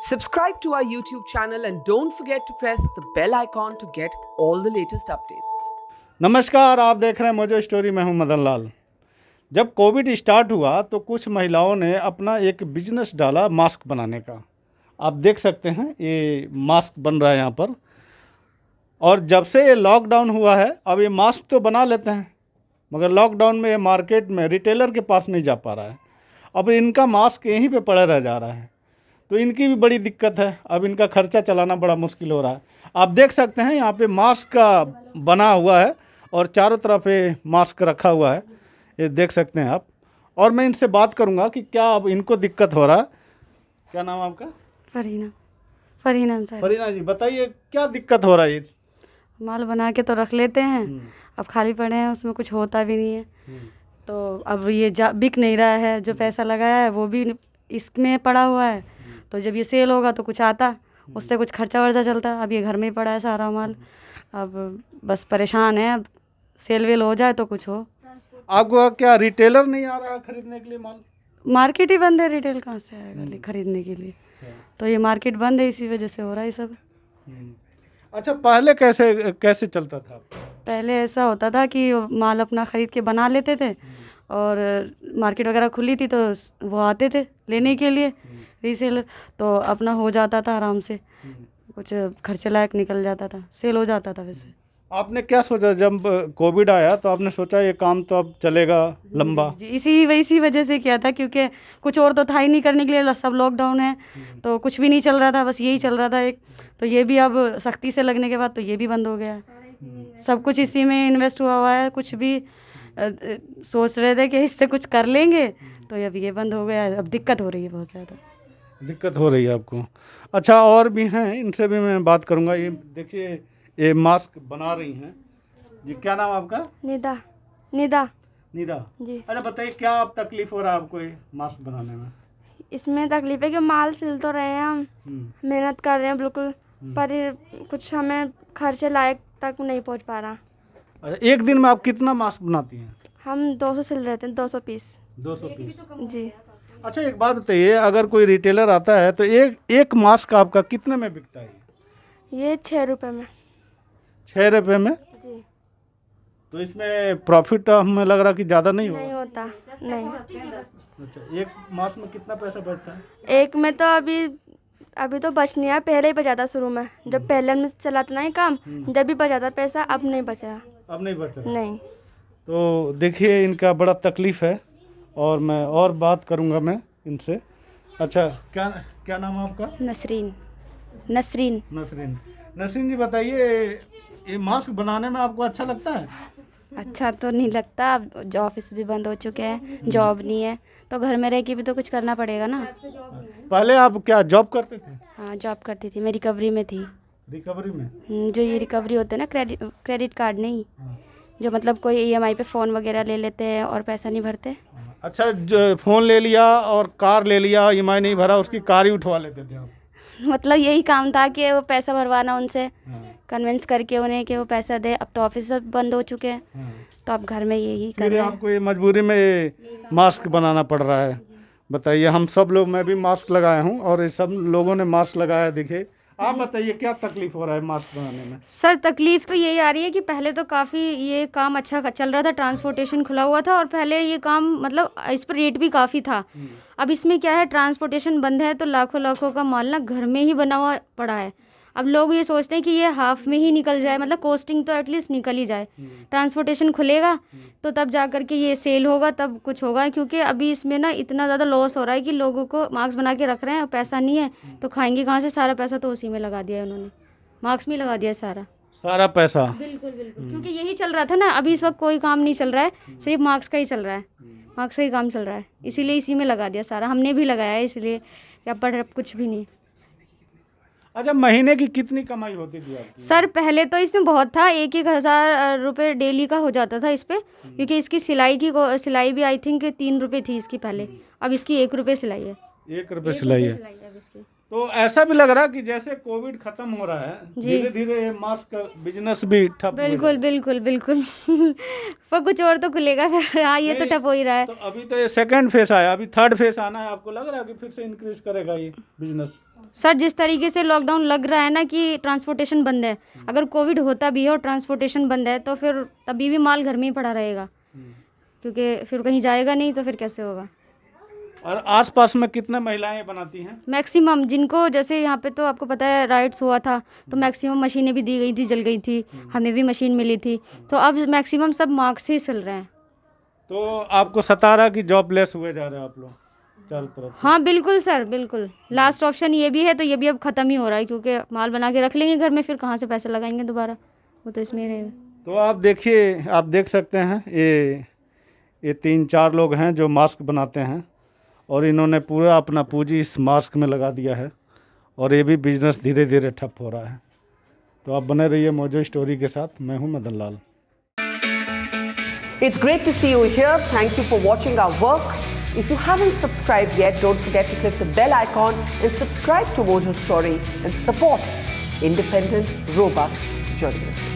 Subscribe to our YouTube channel and don't forget to press the bell icon to get all the latest updates. नमस्कार, आप देख रहे हैं mojo story. मैं हूं मदन लाल। जब कोविड स्टार्ट हुआ तो कुछ महिलाओं ने अपना एक बिजनेस डाला मास्क बनाने का। आप देख सकते हैं ये मास्क बन रहा है यहाँ पर। और जब से ये लॉकडाउन हुआ है, अब ये मास्क तो बना लेते हैं, मगर लॉकडाउन में ये मार्केट में रिटेलर के पास नहीं जा पा रहा है। अब इनका मास्क यहीं पे पड़ा रह जा रहा है, तो इनकी भी बड़ी दिक्कत है। अब इनका खर्चा चलाना बड़ा मुश्किल हो रहा है। आप देख सकते हैं यहाँ पे मास्क का बना हुआ है और चारों तरफ ये मास्क रखा हुआ है, ये देख सकते हैं आप। और मैं इनसे बात करूँगा कि क्या अब इनको दिक्कत हो रहा है। क्या नाम है आपका? फरीना अंसारी। फरीना जी, बताइए क्या दिक्कत हो रहा है? माल बना के तो रख लेते हैं, अब खाली पड़े हैं, उसमें कुछ होता भी नहीं है। तो अब ये बिक नहीं रहा है, जो पैसा लगाया है वो भी इसमें पड़ा हुआ है। तो जब ये सेल होगा तो कुछ आता, उससे कुछ खर्चा वर्चा चलता। अब ये घर में ही पड़ा है सारा माल। अब बस परेशान है, अब सेल वेल हो जाए तो कुछ हो। आपको क्या रिटेलर नहीं आ रहा है खरीदने के लिए माल? मार्केट ही बंद है, रिटेल कहाँ से आएगा खरीदने के लिए? तो ये मार्केट बंद है, इसी वजह से हो रहा है सब। अच्छा, पहले कैसे चलता था? पहले ऐसा होता था कि माल अपना ख़रीद के बना लेते थे और मार्केट वगैरह खुली थी तो वो आते थे लेने के लिए रीसेलर, तो अपना हो जाता था आराम से, कुछ खर्चे लायक निकल जाता था, सेल हो जाता था। वैसे आपने क्या सोचा जब कोविड आया? तो आपने सोचा ये काम तो अब चलेगा लंबा? जी, इसी वजह से किया था, क्योंकि कुछ और तो था ही नहीं करने के लिए, सब लॉकडाउन है तो कुछ भी नहीं चल रहा था, बस यही चल रहा था एक। तो ये भी अब सख्ती से लगने के बाद तो ये भी बंद हो गया है। सब कुछ इसी में इन्वेस्ट हुआ है, कुछ भी सोच रहे थे कि इससे कुछ कर लेंगे, तो अब ये बंद हो गया है। अब दिक्कत हो रही है, बहुत ज़्यादा दिक्कत हो रही है आपको। अच्छा, और भी हैं, इनसे भी मैं बात करूंगा। ये देखिए, ये मास्क बना रही हैं जी। क्या नाम आपका? निदा निदा जी। अच्छा, बताइए क्या आप तकलीफ हो रहा है आपको ये मास्क बनाने में? इसमें तकलीफ है कि माल सिल तो रहे हैं हम, मेहनत कर रहे हैं बिल्कुल, पर ये कुछ हमें खर्चे लायक तक नहीं पहुंच पा रहा। अच्छा, एक दिन में आप कितना मास्क बनाती हैं? हम 200 सिल रहे थे, 200 पीस। 200 पीस जी। अच्छा, एक बात बताइए, अगर कोई रिटेलर आता है तो एक मास्क आपका कितने में बिकता है? ये 6 रुपये में। 6 रुपये में? जी। तो इसमें प्रॉफिट हमें लग रहा कि ज़्यादा नहीं नहीं होगा। होता, नहीं। अच्छा, एक मास्क में कितना पैसा बचता है? एक में तो अभी तो बच नहीं रहा, पहले ही बचा था शुरू में, जब पहले में चला था ना ये काम, जब भी बचा था पैसा, अब नहीं बच रहा। अब नहीं बच रहा? नहीं। तो देखिए, इनका बड़ा तकलीफ़ है और मैं और बात करूंगा मैं इनसे। अच्छा, क्या नाम है आपका? नसरीन। नसरीन जी, बताइए ये मास्क बनाने में आपको अच्छा लगता है? अच्छा तो नहीं लगता, अब ऑफिस भी बंद हो चुके हैं, जॉब नहीं है, तो घर में रह के भी तो कुछ करना पड़ेगा ना। पहले आप क्या जॉब करते थे? हाँ, जॉब करती थी, मैं रिकवरी में थी। रिकवरी में? जो ये रिकवरी होते हैं ना, क्रेडिट कार्ड नहीं, जो मतलब कोई ईएमआई पे फ़ोन वगैरह ले लेते हैं और पैसा नहीं भरते। अच्छा, जो फ़ोन ले लिया और कार ले लिया, ईएमआई नहीं भरा, उसकी कार ही उठवा लेते थे आप? मतलब यही काम था कि वो पैसा भरवाना, उनसे कन्विंस करके उन्हें कि वो पैसा दे। अब तो ऑफिस सब बंद हो चुके हैं, तो अब घर में यही कर रहे हैं। आपको ये मजबूरी में मास्क बनाना पड़ रहा है। बताइए, हम सब लोग, मैं भी मास्क लगाया हूँ और ये सब लोगों ने मास्क लगाया। देखिए, आप बताइए क्या तकलीफ हो रहा है मास्क बनाने में? सर, तकलीफ़ तो यही आ रही है कि पहले तो काफ़ी ये काम अच्छा चल रहा था, ट्रांसपोर्टेशन खुला हुआ था और पहले ये काम मतलब इस पर रेट भी काफ़ी था। अब इसमें क्या है, ट्रांसपोर्टेशन बंद है तो लाखों का माल ना घर में ही बना हुआ पड़ा है। अब लोग ये सोचते हैं कि ये हाफ में ही निकल जाए, मतलब कॉस्टिंग तो एटलीस्ट निकल ही जाए। ट्रांसपोर्टेशन खुलेगा तो तब जा कर के ये सेल होगा, तब कुछ होगा, क्योंकि अभी इसमें ना इतना ज़्यादा लॉस हो रहा है कि लोगों को मास्क बना के रख रहे हैं और पैसा नहीं है तो खाएंगे कहाँ से? सारा पैसा तो उसी में लगा दिया है उन्होंने, मास्क में लगा दिया सारा पैसा। बिल्कुल, क्योंकि यही चल रहा था ना। अभी इस वक्त कोई काम नहीं चल रहा है, सिर्फ मास्क का ही चल रहा है, मास्क का ही काम चल रहा है, इसीलिए इसी में लगा दिया सारा। हमने भी लगाया है इसलिए, या पर कुछ भी नहीं। अच्छा, महीने की कितनी कमाई होती थी आपकी? सर, पहले तो इसमें बहुत था, 1,000 रुपये डेली का हो जाता था इस पे, क्योंकि इसकी सिलाई भी आई थिंक 3 रुपये थी इसकी पहले, अब इसकी 1 रुपये सिलाई है। 1 रुपये सिलाई है अब इसकी। तो ऐसा भी लग रहा कि जैसे कोविड खत्म हो रहा है, धीरे धीरे ये मास्क का बिजनेस भी ठप। बिल्कुल पर कुछ और तो खुलेगा फिर। हाँ, ये तो ठप हो ही रहा है। तो अभी तो ये सेकंड फेज आया, अभी थर्ड फेज आना है। आपको लग रहा है कि फिर से इंक्रीज करेगा ये बिजनेस? सर जिस तरीके से लॉकडाउन लग रहा है ना कि ट्रांसपोर्टेशन बंद है, अगर कोविड होता भी है और ट्रांसपोर्टेशन बंद है तो फिर तभी भी माल घर में ही पड़ा रहेगा, क्योंकि फिर कहीं जाएगा नहीं तो फिर कैसे होगा। और आसपास में कितने महिलाएं बनाती हैं? मैक्सिमम जिनको, जैसे यहाँ पे तो आपको पता है राइट्स हुआ था तो मैक्सिमम मशीनें भी दी गई थी, जल गई थी, हमें भी मशीन मिली थी, तो अब मैक्सिमम सब मार्क्स से ही सिल रहे हैं। तो आपको सता रहा कि जॉबलेस हुए जा रहे हैं आप लोग चारों तरफ से? हाँ बिल्कुल सर, बिल्कुल। लास्ट ऑप्शन ये भी है, तो ये भी अब ख़त्म ही हो रहा है, क्योंकि माल बना के रख लेंगे घर में, फिर कहाँ से पैसे लगाएंगे दोबारा, वो तो इसमें ही रहेगा। तो आप देखिए, आप देख सकते हैं ये 3-4 लोग हैं जो मास्क बनाते हैं और इन्होंने पूरा अपना पूंजी इस मास्क में लगा दिया है और ये भी बिजनेस धीरे धीरे ठप हो रहा है। तो आप बने रहिए मोजो स्टोरी के साथ। मैं हूं Madan Lal. It's great to see you here. Thank you for watching our work. If you haven't subscribed yet, don't forget to click the bell icon and subscribe to Mojo Story and support independent, robust journalism.